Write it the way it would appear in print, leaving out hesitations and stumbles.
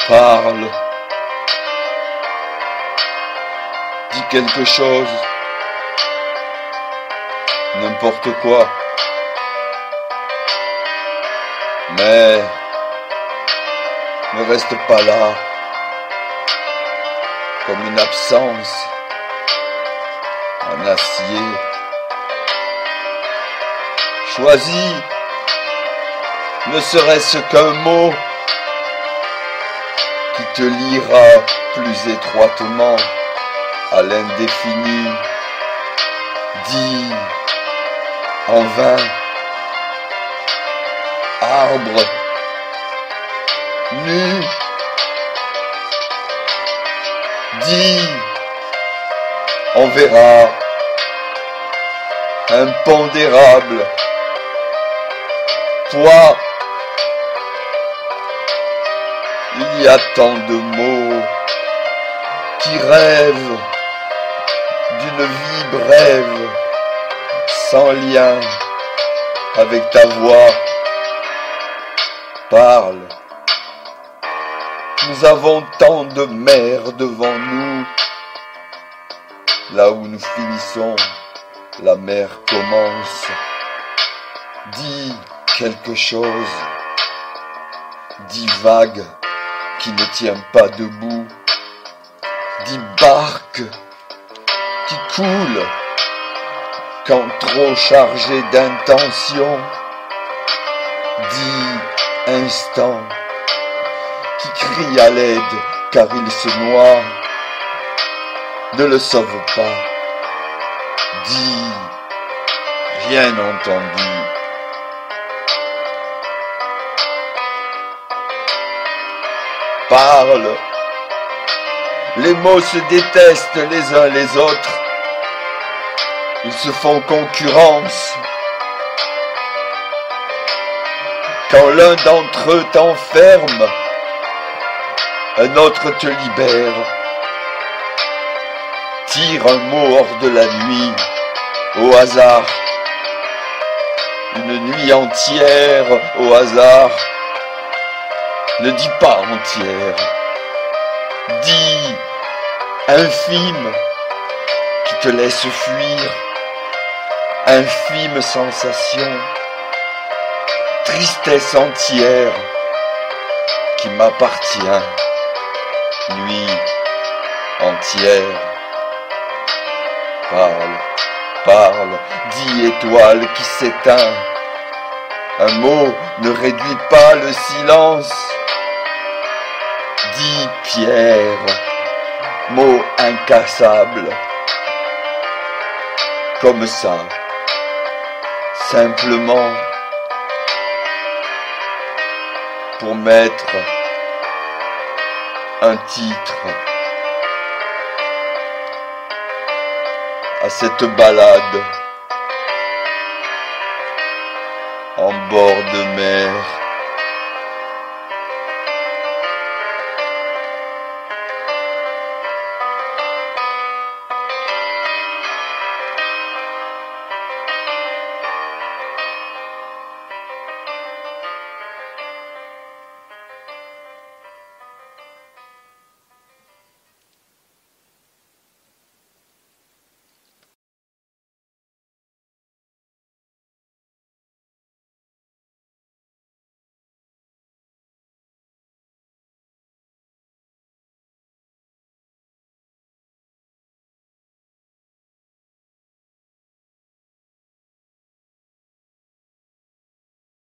Parle, dis quelque chose, n'importe quoi, mais ne reste pas là, comme une absence en acier. Choisis, ne serait-ce qu'un mot qui te liera plus étroitement à l'indéfini. Dis en vain, arbre nu. Dis, on verra, impondérable. Toi, il y a tant de mots qui rêvent d'une vie brève, sans lien avec ta voix. Parle. Nous avons tant de mer devant nous. Là où nous finissons, la mer commence. Dis quelque chose. Dis vague qui ne tient pas debout. Dis barque qui coule quand trop chargé d'intention. Dis instant qui crie à l'aide car il se noie. Ne le sauve pas. Dis rien entendu. Parle. Les mots se détestent les uns les autres. Ils se font concurrence. Quand l'un d'entre eux t'enferme, un autre te libère. Tire un mot hors de la nuit, au hasard. Une nuit entière, au hasard. Ne dis pas entière. Dis infime qui te laisse fuir. Infime sensation. Tristesse entière qui m'appartient. Nuit entière. Parle, parle, dis étoile qui s'éteint. Un mot ne réduit pas le silence. Dis pierre, mot incassable. Comme ça, simplement, pour mettre un titre à cette balade en bord de mer.